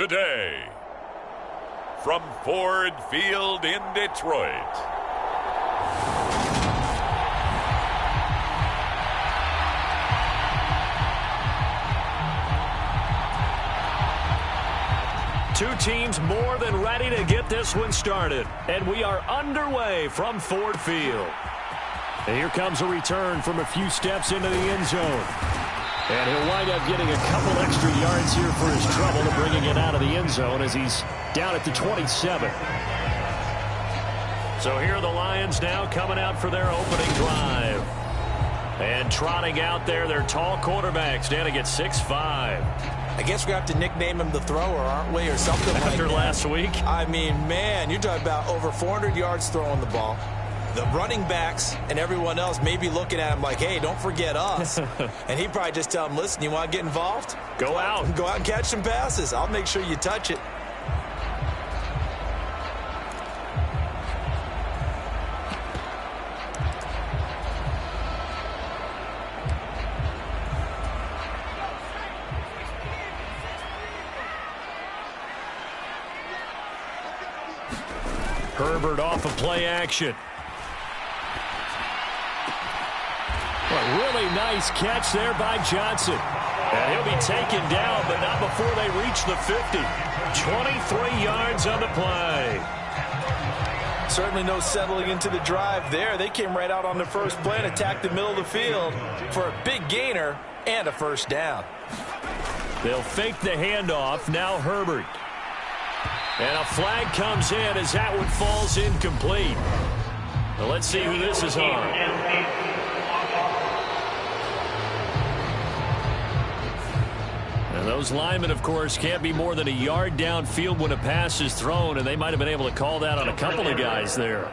today, from Ford Field in Detroit, two teams more than ready to get this one started. And we are underway from Ford Field. And here comes a return from a few steps into the end zone. And he'll wind up getting a couple extra yards here for his trouble to bringing it out of the end zone as he's down at the 27. So here are the Lions now coming out for their opening drive. And trotting out there, their tall quarterback standing at 6'5". I guess we have to nickname him the thrower, aren't we, or something like that. After last week? I mean, man, you're talking about over 400 yards throwing the ball. The running backs and everyone else may be looking at him like, hey, don't forget us. And he'd probably just tell him, listen, you want to get involved? Go out. Go out and catch some passes. I'll make sure you touch it. Herbert off of play action. A really nice catch there by Johnson. And he'll be taken down, but not before they reach the 50. 23 yards on the play. Certainly no settling into the drive there. They came right out on the first play and attacked the middle of the field for a big gainer and a first down. They'll fake the handoff. Now Herbert. And a flag comes in as that one falls incomplete. Well, let's see who this is on. And those linemen, of course, can't be more than a yard downfield when a pass is thrown, and they might have been able to call that on a couple of guys there.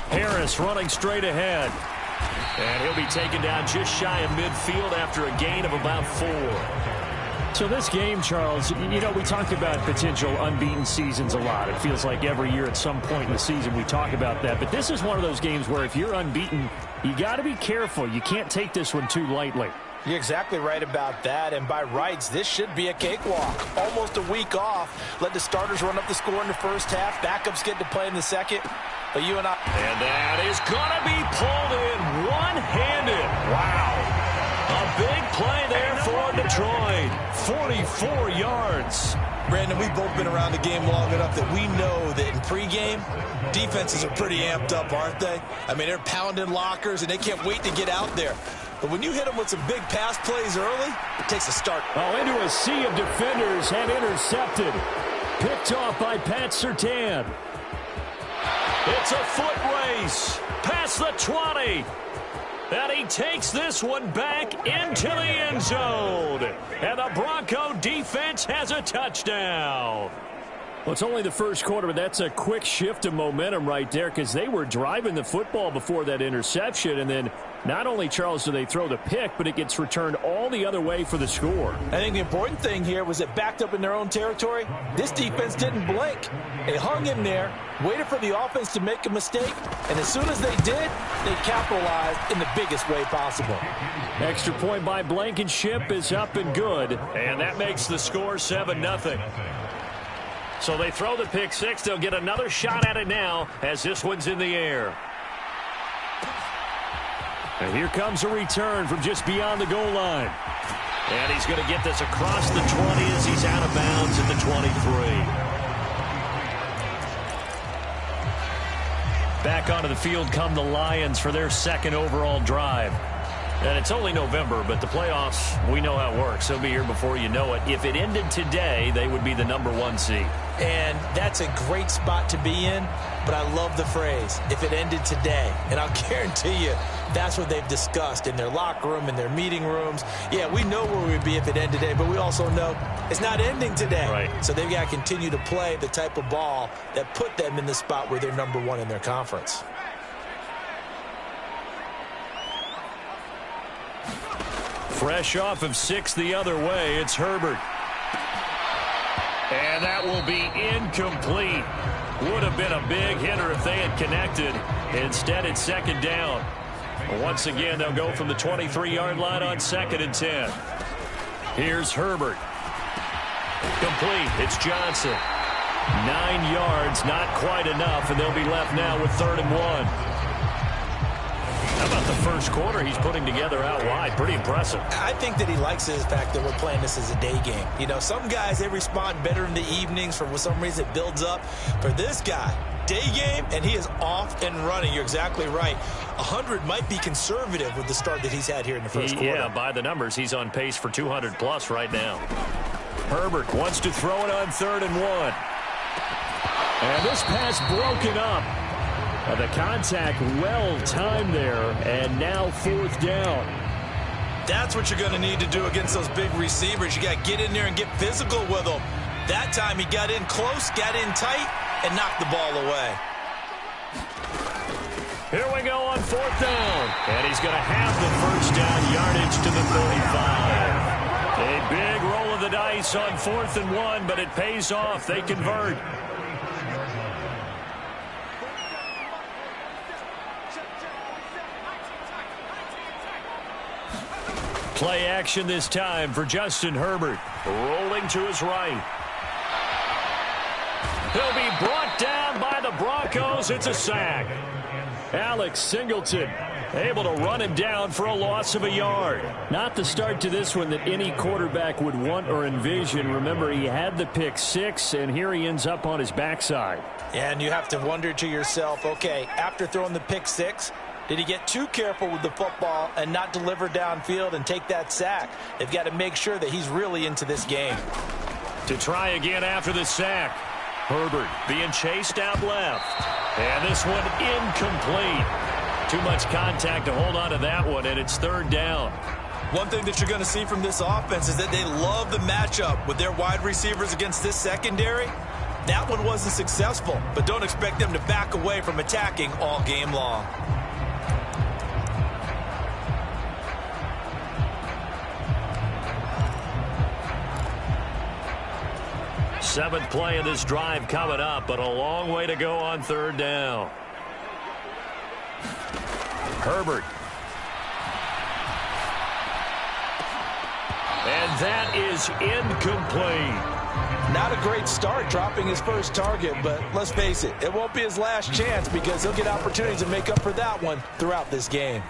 Harris running straight ahead. And he'll be taken down just shy of midfield after a gain of about 4. So this game, Charles, you know, we talk about potential unbeaten seasons a lot. It feels like every year at some point in the season we talk about that. But this is one of those games where if you're unbeaten, you got to be careful. You can't take this one too lightly. You're exactly right about that, and by rights, this should be a cakewalk. Almost a week off. Let the starters run up the score in the first half. Backups get to play in the second. But you and I... And that is going to be pulled in one-handed. Wow. A big play there for Detroit. 44 yards. Brandon, we've both been around the game long enough that we know that in pregame, defenses are pretty amped up, aren't they? I mean, they're pounding lockers, and they can't wait to get out there. But when you hit them with some big pass plays early, it takes a start. Oh, into a sea of defenders and intercepted. Picked off by Pat Surtain. It's a foot race past the 20. And he takes this one back into the end zone. And the Bronco defense has a touchdown. Well, it's only the first quarter, but that's a quick shift of momentum right there because they were driving the football before that interception. And then not only, Charles, do they throw the pick, but it gets returned all the other way for the score. I think the important thing here was it backed up in their own territory. This defense didn't blink. They hung in there, waited for the offense to make a mistake, and as soon as they did, they capitalized in the biggest way possible. Extra point by Blankenship is up and good, and that makes the score 7-0. So they throw the pick six. They'll get another shot at it now as this one's in the air. And here comes a return from just beyond the goal line. And he's going to get this across the 20 as he's out of bounds at the 23. Back onto the field come the Lions for their second overall drive. And it's only November, but the playoffs, we know how it works. They'll be here before you know it. If it ended today, they would be the #1 seed. And that's a great spot to be in, but I love the phrase, if it ended today. And I'll guarantee you, that's what they've discussed in their locker room, in their meeting rooms. Yeah, we know where we'd be if it ended today, but we also know it's not ending today. Right. So they've got to continue to play the type of ball that put them in the spot where they're #1 in their conference. Fresh off of 6 the other way, it's Herbert. And that will be incomplete. Would have been a big hitter if they had connected. Instead, it's 2nd down. Once again, they'll go from the 23-yard line on 2nd and 10. Here's Herbert. Complete. It's Johnson. 9 yards, not quite enough, and they'll be left now with 3rd and 1. How about the first quarter he's putting together out wide? Pretty impressive. I think that he likes the fact that we're playing this as a day game. You know, some guys, they respond better in the evenings. For some reason, it builds up. For this guy, day game, and he is off and running. You're exactly right. 100 might be conservative with the start that he's had here in the first quarter. Yeah, by the numbers, he's on pace for 200-plus right now. Herbert wants to throw it on 3rd and 1. And this pass broken up. The contact well timed there, and now 4th down. That's what you're going to need to do against those big receivers. You got to get in there and get physical with them. That time he got in close, got in tight, and knocked the ball away. Here we go on 4th down. And he's going to have the first down yardage to the 35. A big roll of the dice on 4th and 1, but it pays off. They convert. Play action this time for Justin Herbert. Rolling to his right. He'll be brought down by the Broncos. It's a sack. Alex Singleton able to run him down for a loss of a yard. Not the start to this one that any quarterback would want or envision. Remember, he had the pick 6, and here he ends up on his backside. And you have to wonder to yourself, okay, after throwing the pick 6, did he get too careful with the football and not deliver downfield and take that sack? They've got to make sure that he's really into this game. To try again after the sack. Herbert being chased out left. And this one incomplete. Too much contact to hold on to that one, and it's 3rd down. One thing that you're going to see from this offense is that they love the matchup with their wide receivers against this secondary. That one wasn't successful, but don't expect them to back away from attacking all game long. Seventh play of this drive coming up, but a long way to go on 3rd down. Herbert. And that is incomplete. Not a great start dropping his first target, but let's face it, it won't be his last chance because he'll get opportunities to make up for that one throughout this game.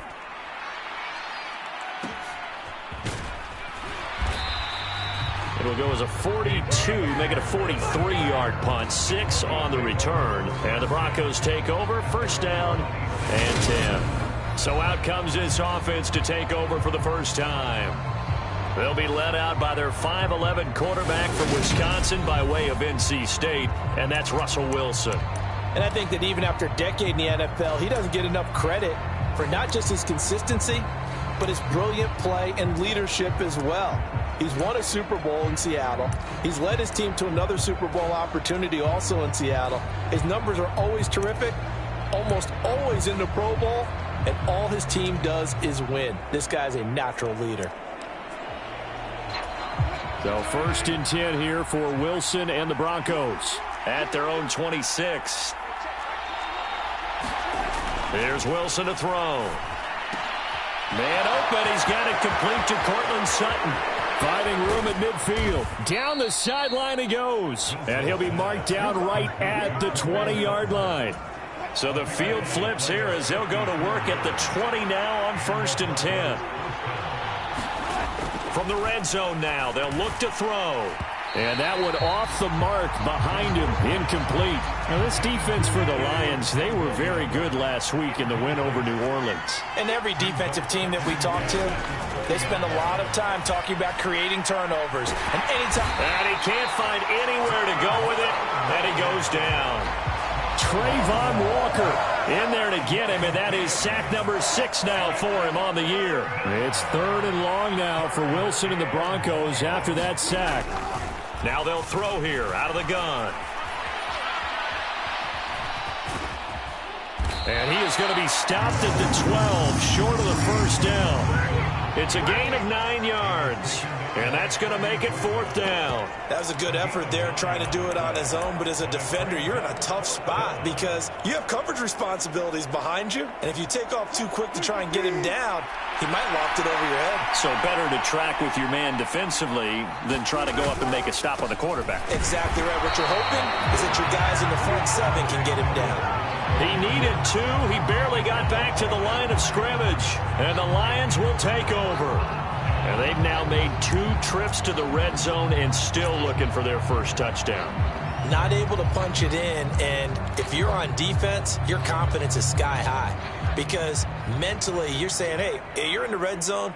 It'll go as a 42, make it a 43-yard punt. 6 on the return. And the Broncos take over. 1st down and 10. So out comes this offense to take over for the first time. They'll be led out by their 5'11 quarterback from Wisconsin by way of NC State, and that's Russell Wilson. And I think that even after a decade in the NFL, he doesn't get enough credit for not just his consistency, but his brilliant play and leadership as well. He's won a Super Bowl in Seattle. He's led his team to another Super Bowl opportunity also in Seattle. His numbers are always terrific, almost always in the Pro Bowl, and all his team does is win. This guy's a natural leader. So 1st and 10 here for Wilson and the Broncos at their own 26. Here's Wilson to throw. Man open. He's got it complete to Cortland Sutton. Finding room at midfield. Down the sideline he goes. And he'll be marked down right at the 20-yard line. So the field flips here as they'll go to work at the 20 now on 1st and 10. From the red zone now, they'll look to throw. And that one off the mark behind him, incomplete. Now this defense for the Lions, they were very good last week in the win over New Orleans. And every defensive team that we talk to, they spend a lot of time talking about creating turnovers. And anytime... And he can't find anywhere to go with it, and he goes down. Trayvon Walker in there to get him, and that is sack number 6 now for him on the year. It's 3rd and long now for Wilson and the Broncos after that sack. Now they'll throw here out of the gun. And he is going to be stopped at the 12, short of the first down. It's a gain of 9 yards. And that's going to make it 4th down. That was a good effort there trying to do it on his own, but as a defender, you're in a tough spot because you have coverage responsibilities behind you, and if you take off too quick to try and get him down, he might loft it over your head. So better to track with your man defensively than try to go up and make a stop on the quarterback. Exactly right. What you're hoping is that your guys in the front 7 can get him down. He needed 2. He barely got back to the line of scrimmage, and the Lions will take over. And they've now made 2 trips to the red zone and still looking for their first touchdown. Not able to punch it in, and if you're on defense, your confidence is sky high. Because mentally, you're saying, hey, you're in the red zone.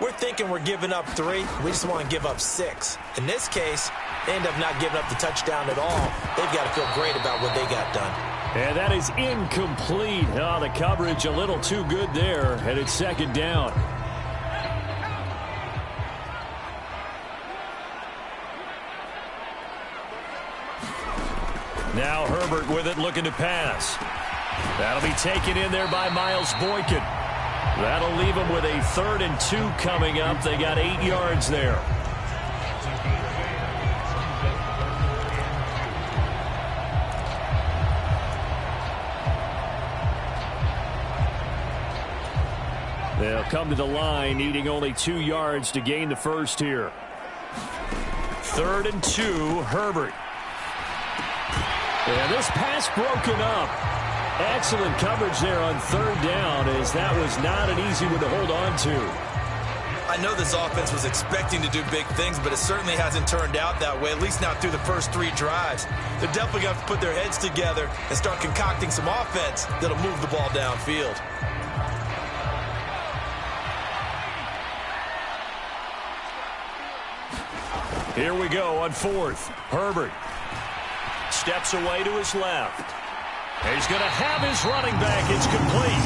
We're thinking we're giving up 3. We just want to give up 6. In this case, they end up not giving up the touchdown at all. They've got to feel great about what they got done. And that is incomplete. Oh, the coverage a little too good there, and it's 2nd down. Now Herbert with it, looking to pass. That'll be taken in there by Miles Boykin. That'll leave him with a 3rd and 2 coming up. They got 8 yards there. They'll come to the line, needing only 2 yards to gain the first here. 3rd and 2, Herbert. And this pass broken up. Excellent coverage there on 3rd down, as that was not an easy one to hold on to. I know this offense was expecting to do big things, but it certainly hasn't turned out that way, at least not through the first 3 drives. They're definitely going to have to put their heads together and start concocting some offense that'll move the ball downfield. Here we go on 4th. Herbert steps away to his left. He's going to have his running back. It's complete.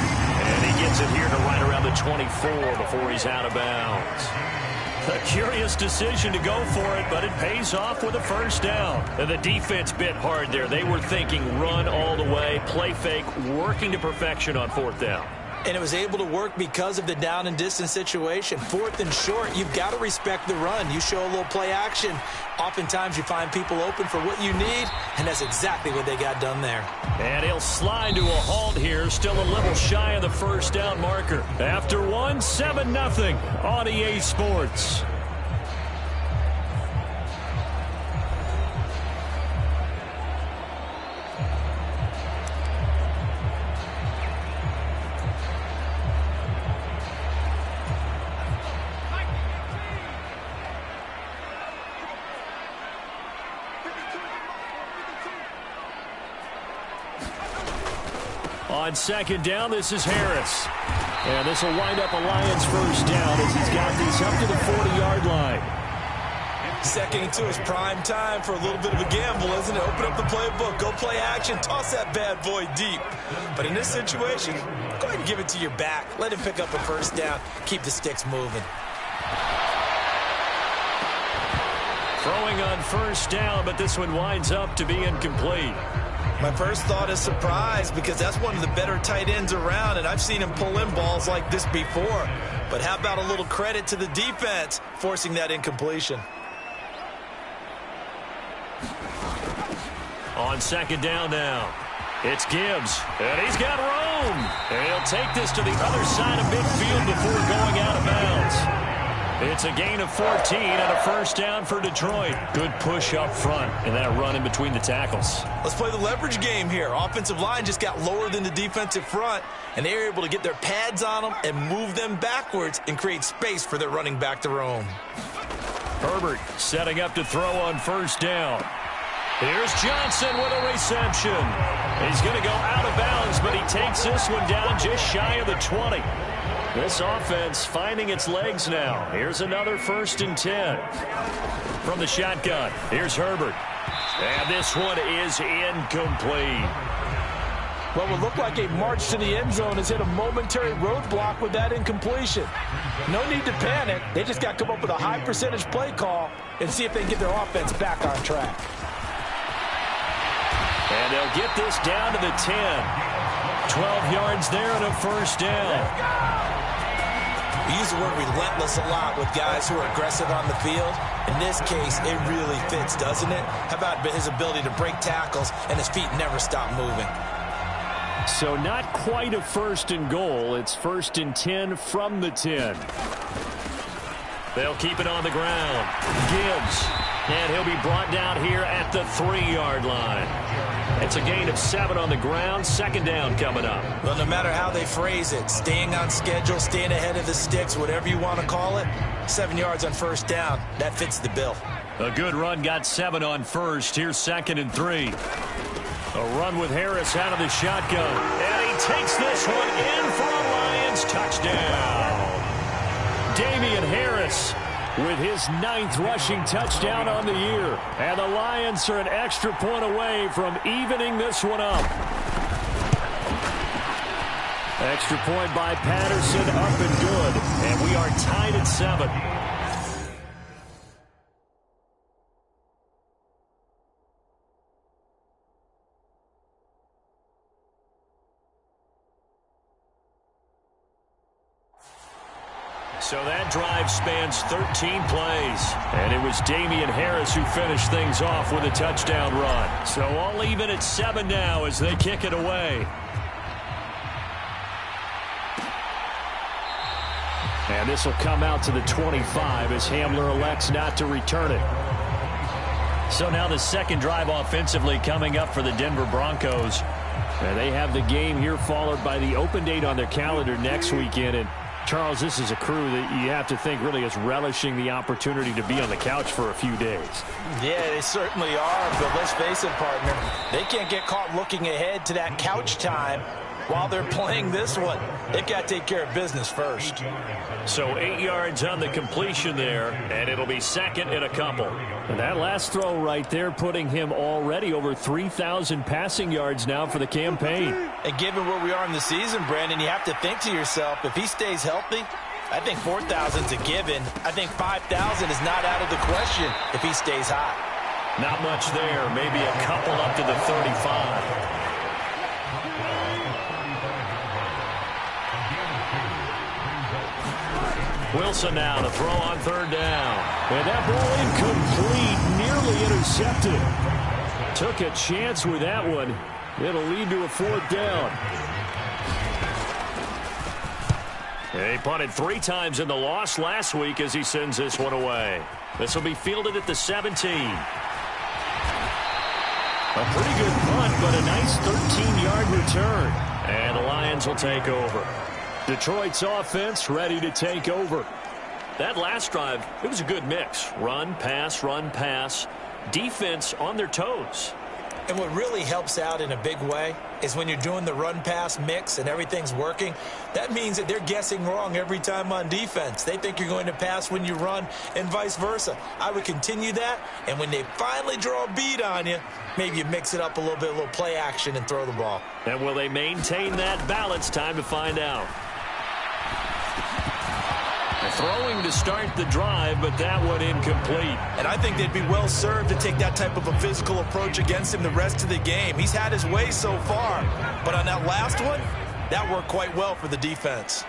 And he gets it here to right around the 24 before he's out of bounds. A curious decision to go for it, but it pays off with a first down. And the defense bit hard there. They were thinking run all the way, play fake, working to perfection on 4th down. And it was able to work because of the down and distance situation. 4th and short, you've got to respect the run. You show a little play action. Oftentimes you find people open for what you need, and that's exactly what they got done there. And he'll slide to a halt here, still a little shy of the first down marker. After 7-0 on EA Sports. On 2nd down, this is Harris. And this will wind up a Lions first down as he's got this up to the 40-yard line. 2nd and 2 is prime time for a little bit of a gamble, isn't it? Open up the playbook, go play action, toss that bad boy deep. But in this situation, go ahead and give it to your back. Let him pick up a first down. Keep the sticks moving. Throwing on first down, but this one winds up to be incomplete. My first thought is surprise because that's one of the better tight ends around, and I've seen him pull in balls like this before. But how about a little credit to the defense forcing that incompletion? On 2nd down now, it's Gibbs, and he's got room. And he'll take this to the other side of midfield before going out of bounds. It's a gain of 14 and a first down for Detroit. Good push up front and that run in between the tackles. Let's play the leverage game here. Offensive line just got lower than the defensive front, and they were able to get their pads on them and move them backwards and create space for their running back to roam. Herbert setting up to throw on first down. Here's Johnson with a reception. He's going to go out of bounds, but he takes this one down just shy of the 20. This offense finding its legs now. Here's another 1st and 10. From the shotgun, here's Herbert. And this one is incomplete. What would look like a march to the end zone has hit a momentary roadblock with that incompletion. No need to panic. They just got to come up with a high percentage play call and see if they can get their offense back on track. And they'll get this down to the 10. 12 yards there and a 1st down. We use the word relentless a lot with guys who are aggressive on the field. In this case, it really fits, doesn't it? How about his ability to break tackles and his feet never stop moving? So not quite a 1st and goal. It's 1st and 10 from the 10. They'll keep it on the ground. Gibbs. And he'll be brought down here at the 3-yard line. It's a gain of 7 on the ground. 2nd down coming up. Well, no matter how they phrase it, staying on schedule, staying ahead of the sticks, whatever you want to call it, 7 yards on 1st down. That fits the bill. A good run got 7 on 1st. Here's 2nd and 3. A run with Harris out of the shotgun. And he takes this one in for a Lions touchdown. Damian Harris with his 9th rushing touchdown on the year. And the Lions are an extra point away from evening this one up. Extra point by Patterson, up and good. And we are tied at 7. So that drive spans 13 plays. And it was Damian Harris who finished things off with a touchdown run. So all even at 7 now as they kick it away. And this will come out to the 25 as Hamler elects not to return it. So now the 2nd drive offensively coming up for the Denver Broncos. And they have the game here followed by the open date on their calendar next weekend. And Charles, this is a crew that you have to think really is relishing the opportunity to be on the couch for a few days. Yeah, they certainly are, but let's face it, partner. They can't get caught looking ahead to that couch time while they're playing this one. They've got to take care of business first. So 8 yards on the completion there, and it'll be 2nd and a couple. And that last throw right there putting him already over 3,000 passing yards now for the campaign. And given where we are in the season, Brandon, you have to think to yourself, if he stays healthy, I think 4,000's a given. I think 5,000 is not out of the question if he stays hot. Not much there. Maybe a couple up to the 35. Wilson now to throw on 3rd down. And that ball incomplete, nearly intercepted. Took a chance with that one. It'll lead to a 4th down. He punted 3 times in the loss last week as he sends this one away. This will be fielded at the 17. A pretty good punt, but a nice 13-yard return. And the Lions will take over. Detroit's offense ready to take over. That last drive, it was a good mix. Run, pass. Defense on their toes. And what really helps out in a big way is when you're doing the run-pass mix and everything's working, that means that they're guessing wrong every time on defense. They think you're going to pass when you run and vice versa. I would continue that, and when they finally draw a beat on you, maybe you mix it up a little play action and throw the ball. And will they maintain that balance? Time to find out. Throwing to start the drive, but that one incomplete. And I think they'd be well served to take that type of a physical approach against him the rest of the game. He's had his way so far, but on that last one, that worked quite well for the defense.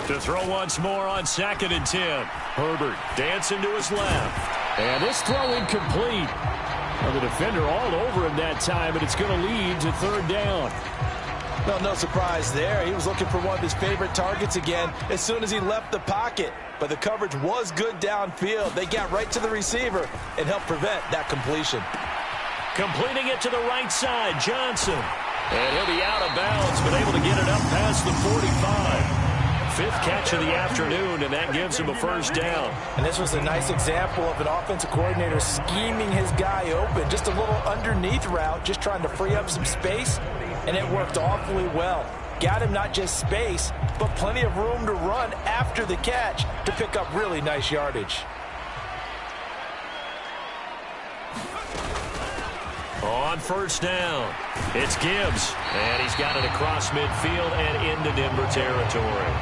To throw once more on 2nd and 10. Herbert dancing to his left. And this throw incomplete. Well, the defender all over him that time, and it's going to lead to 3rd down. Well, no surprise there. He was looking for one of his favorite targets again as soon as he left the pocket. But the coverage was good downfield. They got right to the receiver and helped prevent that completion. Completing it to the right side, Johnson. And he'll be out of bounds, but able to get it up past the 45. fifth catch of the afternoon, and that gives him a first down. And this was a nice example of an offensive coordinator scheming his guy open. Just a little underneath route, just trying to free up some space, and it worked awfully well. Got him not just space, but plenty of room to run after the catch to pick up really nice yardage. On first down, it's Gibbs, and he's got it across midfield and into Denver territory.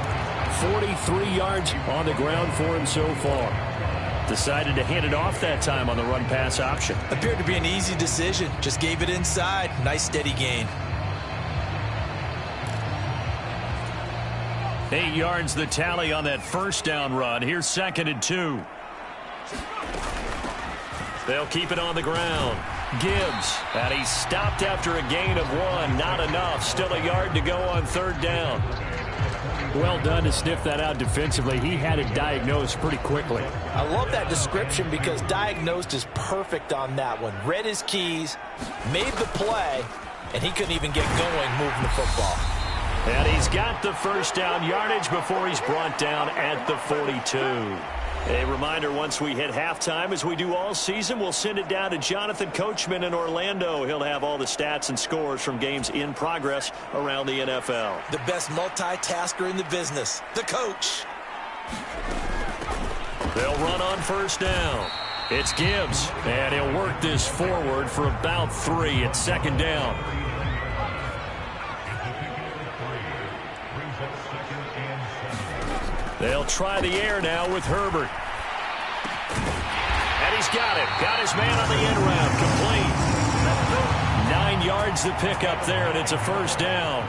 43 yards on the ground for him so far. Decided to hand it off that time on the run-pass option. Appeared to be an easy decision. Just gave it inside. Nice steady gain. 8 yards the tally on that first down run. Here's 2nd and 2. They'll keep it on the ground. Gibbs, and he's stopped after a gain of 1. Not enough. Still a yard to go on 3rd down. Well done to sniff that out defensively. He had it diagnosed pretty quickly. I love that description because diagnosed is perfect on that one. Read his keys, made the play, and he couldn't even get going moving the football. And he's got the first down yardage before he's brought down at the 42. A reminder, once we hit halftime, as we do all season, we'll send it down to Jonathan Coachman in Orlando. He'll have all the stats and scores from games in progress around the NFL. The best multitasker in the business, the coach. They'll run on first down. It's Gibbs, and he'll work this forward for about 3 at 2nd down. They'll try the air now with Herbert. And he's got it. Got his man on the end round. Complete. 9 yards to pick up there, and it's a first down.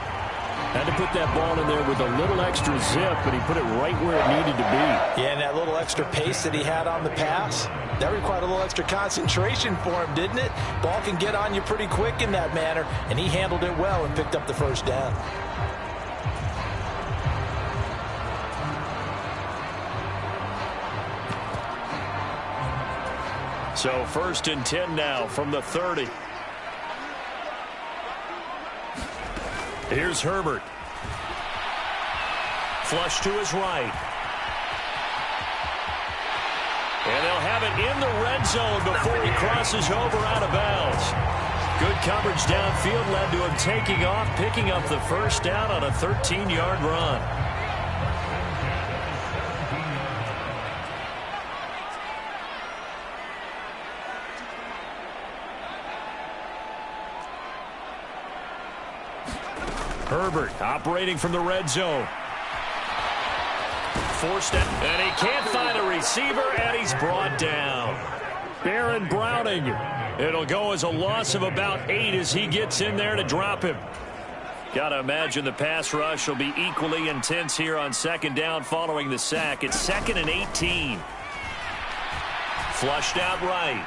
Had to put that ball in there with a little extra zip, but he put it right where it needed to be. Yeah, and that little extra pace that he had on the pass, that required a little extra concentration for him, didn't it? Ball can get on you pretty quick in that manner, and he handled it well and picked up the first down. So 1st and 10 now from the 30. Here's Herbert. Flush to his right. And they'll have it in the red zone before he crosses over out of bounds. Good coverage downfield led to him taking off, picking up the first down on a 13-yard run. Herbert operating from the red zone. Forced it, and he can't find a receiver, and he's brought down. Baron Browning. It'll go as a loss of about 8 as he gets in there to drop him. Got to imagine the pass rush will be equally intense here on 2nd down following the sack. It's 2nd and 18. Flushed out right.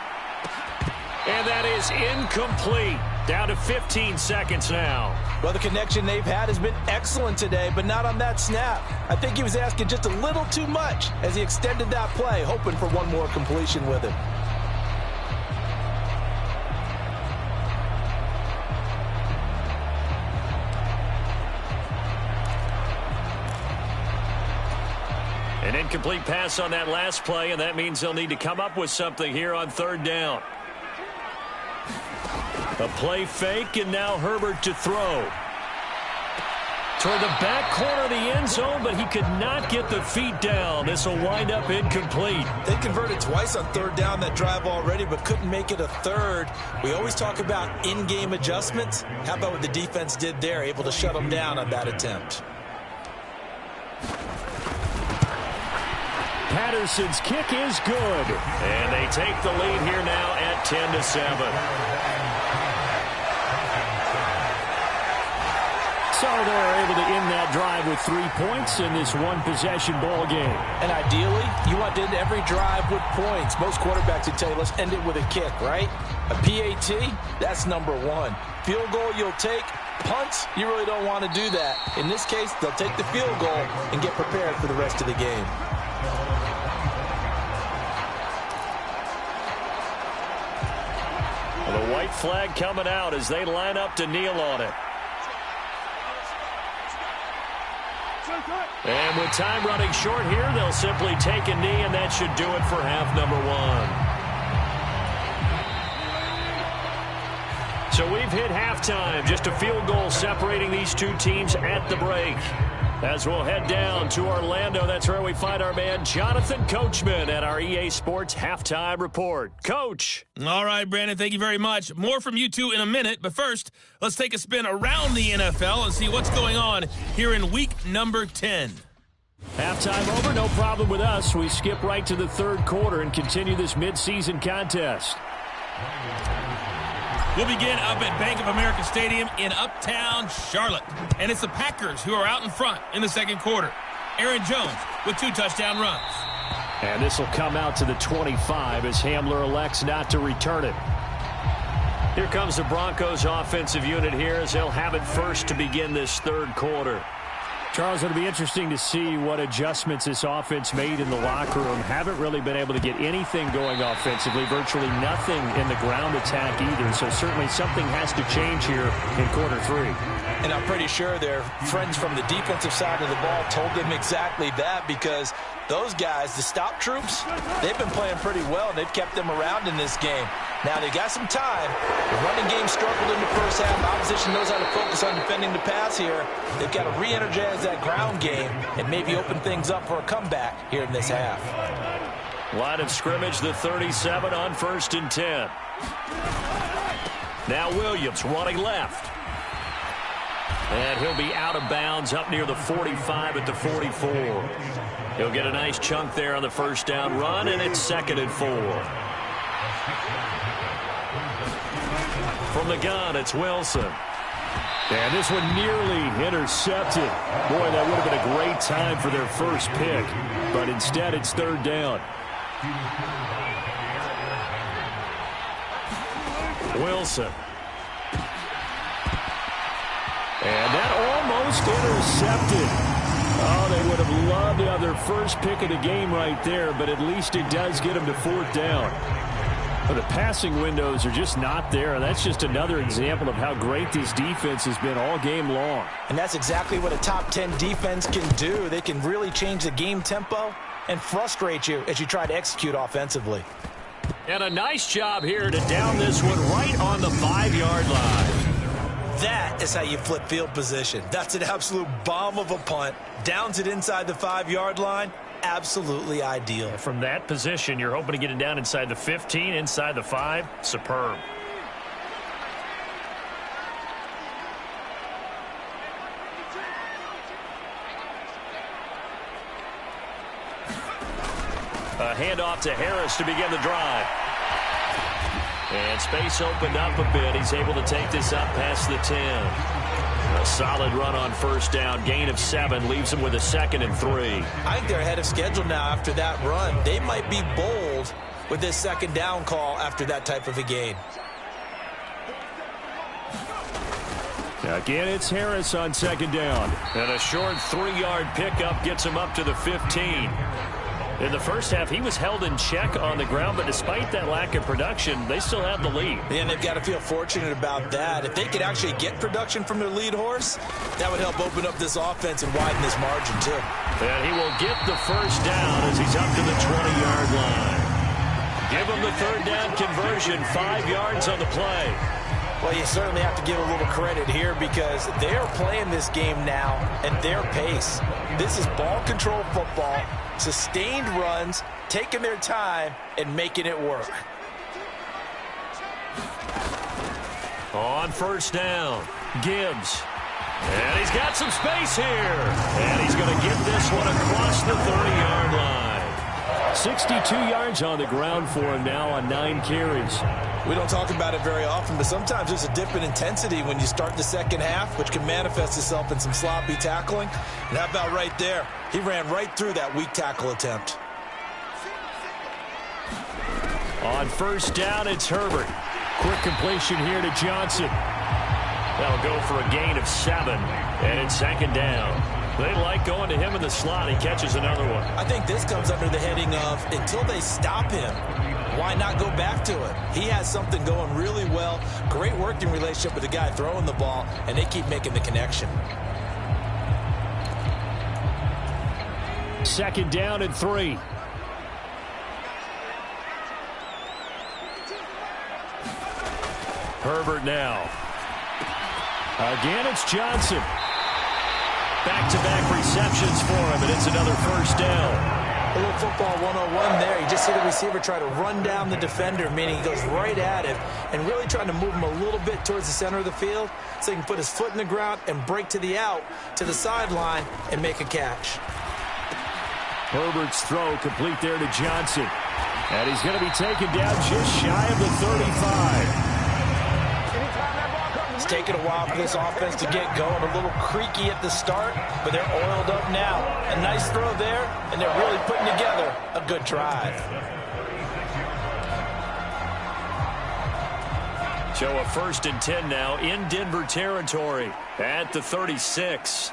And that is incomplete. Down to 15 seconds now. Well, the connection they've had has been excellent today, but not on that snap. I think he was asking just a little too much as he extended that play, hoping for one more completion with him. An incomplete pass on that last play, and that means they'll need to come up with something here on 3rd down. A play fake, and now Herbert to throw. Toward the back corner of the end zone, but he could not get the feet down. This will wind up incomplete. They converted twice on 3rd down that drive already, but couldn't make it a 3rd. We always talk about in-game adjustments. How about what the defense did there, able to shut them down on that attempt? Patterson's kick is good. And they take the lead here now at 10-7. So they're able to end that drive with 3 points in this one-possession ball game. And ideally, you want to end every drive with points. Most quarterbacks would tell you, let's end it with a kick, right? A PAT, that's number 1. Field goal you'll take. Punts, you really don't want to do that. In this case, they'll take the field goal and get prepared for the rest of the game. Well, the white flag coming out as they line up to kneel on it. And with time running short here, they'll simply take a knee, and that should do it for half number one. So we've hit halftime. Just a field goal separating these two teams at the break. As we'll head down to Orlando, that's where we find our man Jonathan Coachman at our EA Sports Halftime Report. Coach. All right, Brandon, thank you very much. More from you two in a minute, but first, let's take a spin around the NFL and see what's going on here in week number 10. Halftime over, no problem with us. We skip right to the third quarter and continue this midseason contest. We'll begin up at Bank of America Stadium in Uptown Charlotte. And it's the Packers who are out in front in the second quarter. Aaron Jones with 2 touchdown runs. And this will come out to the 25 as Hamler elects not to return it. Here comes the Broncos offensive unit here as they'll have it first to begin this third quarter. Charles, it'll be interesting to see what adjustments this offense made in the locker room. Haven't really been able to get anything going offensively, virtually nothing in the ground attack either. So certainly something has to change here in quarter 3. And I'm pretty sure their friends from the defensive side of the ball told them exactly that, because those guys, the stop troops, they've been playing pretty well, and they've kept them around in this game. Now, they got some time. The running game struggled in the first half. The opposition knows how to focus on defending the pass here. They've got to re-energize that ground game and maybe open things up for a comeback here in this half. Line of scrimmage, the 37 on 1st and 10. Now Williams running left. And he'll be out of bounds up near the 45 at the 44. He'll get a nice chunk there on the first down run, and it's 2nd and 4. From the gun, it's Wilson. And this one nearly intercepted. Boy, that would have been a great time for their first pick. But instead, it's 3rd down. Wilson. And that almost intercepted. Oh, they would have loved to have their first pick of the game right there, but at least it does get them to 4th down. But the passing windows are just not there. That's just another example of how great this defense has been all game long. And that's exactly what a top 10 defense can do. They can really change the game tempo and frustrate you as you try to execute offensively. And a nice job here to down this one right on the 5-yard line. That is how you flip field position. That's an absolute bomb of a punt. Downs it inside the 5-yard line. Absolutely ideal. From that position, you're hoping to get it down inside the 15, inside the 5. Superb. A handoff to Harris to begin the drive. And space opened up a bit. He's able to take this up past the 10. A solid run on first down. Gain of 7 leaves him with a 2nd and 3. I think they're ahead of schedule now after that run. They might be bold with this 2nd down call after that type of a gain. Again, it's Harris on 2nd down. And a short 3-yard pickup gets him up to the 15. In the first half, he was held in check on the ground, but despite that lack of production, they still have the lead. And they've got to feel fortunate about that. If they could actually get production from their lead horse, that would help open up this offense and widen this margin, too. And he will get the first down as he's up to the 20-yard line. Give him the 3rd down conversion, 5 yards on the play. Well, you certainly have to give a little credit here because they're playing this game now at their pace. This is ball control football, sustained runs, taking their time, and making it work. On first down, Gibbs. And he's got some space here. And he's going to get this one across the 30-yard line. 62 yards on the ground for him now on 9 carries. We don't talk about it very often, but sometimes there's a dip in intensity when you start the second half, which can manifest itself in some sloppy tackling. And how about right there? He ran right through that weak tackle attempt. On first down, it's Herbert. Quick completion here to Johnson. That'll go for a gain of 7, and it's 2nd down. They like going to him in the slot. He catches another one. I think this comes under the heading of until they stop him, why not go back to it? He has something going really well. Great working relationship with the guy throwing the ball, and they keep making the connection. 2nd down and 3. Herbert now. Again, it's Johnson. Back-to-back receptions for him, and it's another first down. A little football 101 there. You just see the receiver try to run down the defender, meaning he goes right at him and really trying to move him a little bit towards the center of the field so he can put his foot in the ground and break to the out, to the sideline, and make a catch. Herbert's throw complete there to Johnson. And he's going to be taken down just shy of the 35. It's taken a while for this offense to get going. A little creaky at the start, but they're oiled up now. A nice throw there, and they're really putting together a good drive. So a 1st and 10 now in Denver territory at the 36.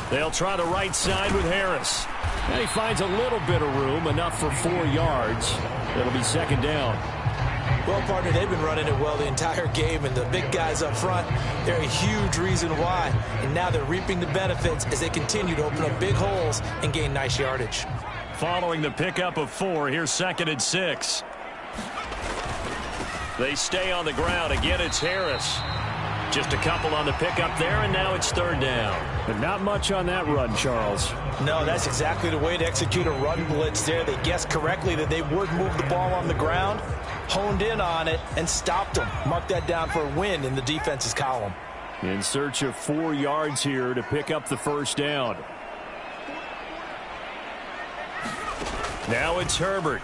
They'll try the right side with Harris. And he finds a little bit of room, enough for 4 yards. It'll be 2nd down. Well, partner, they've been running it well the entire game, and the big guys up front, they're a huge reason why. And now they're reaping the benefits as they continue to open up big holes and gain nice yardage. Following the pickup of 4, here's 2nd and 6. They stay on the ground. Again, it's Harris. Just a couple on the pickup there, and now it's 3rd down. But not much on that run, Charles. No, that's exactly the way to execute a run blitz there. They guessed correctly that they would move the ball on the ground, honed in on it, and stopped them. Mark that down for a win in the defense's column. In search of 4 yards here to pick up the 1st down. Now it's Herbert.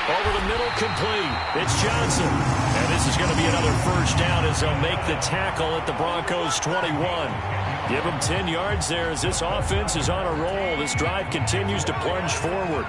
Over the middle, complete. It's Johnson. And this is going to be another 1st down as they'll make the tackle at the Broncos' 21. Give them 10 yards there as this offense is on a roll. This drive continues to plunge forward.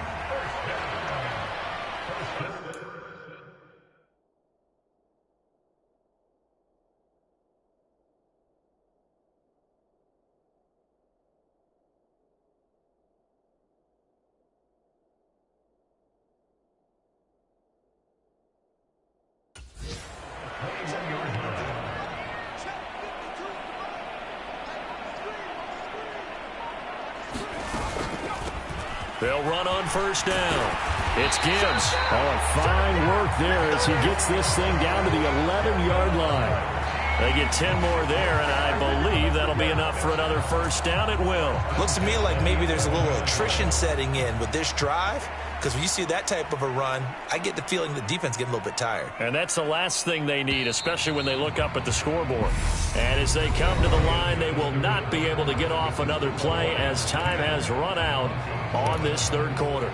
They'll run on 1st down. It's Gibbs. Oh, fine work there as he gets this thing down to the 11-yard line. They get 10 more there, and I believe that'll be enough for another 1st down. It will. Looks to me like maybe there's a little attrition setting in with this drive, because when you see that type of a run, I get the feeling the defense getting a little bit tired. And that's the last thing they need, especially when they look up at the scoreboard. And as they come to the line, they will not be able to get off another play as time has run out on this 3rd quarter.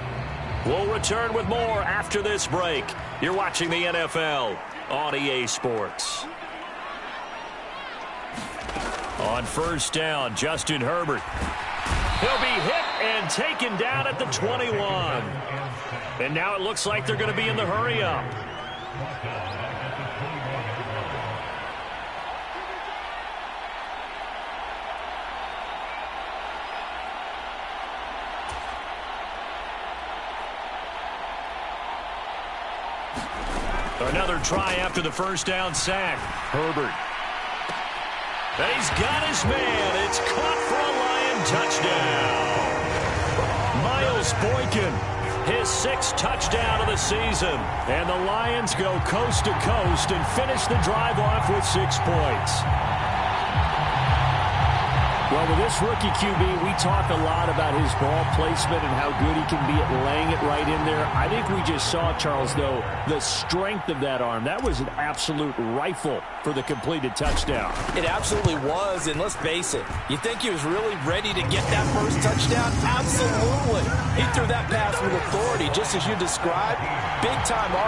We'll return with more after this break. You're watching the NFL on EA Sports. On 1st down, Justin Herbert. He'll be hit and taken down at the 21. And now it looks like they're going to be in the hurry-up. Another try after the 1st down sack. Herbert. He's got his man. It's caught for a Lion touchdown. Miles Boykin, his 6th touchdown of the season. And the Lions go coast to coast and finish the drive off with 6 points. Well, with this rookie QB, we talk a lot about his ball placement and how good he can be at laying it right in there. I think we just saw, Charles, though, the strength of that arm. That was an absolute rifle for the completed touchdown. It absolutely was, and let's face it, you think he was really ready to get that 1st touchdown? Absolutely. He threw that pass with authority, just as you described. Big-time arm.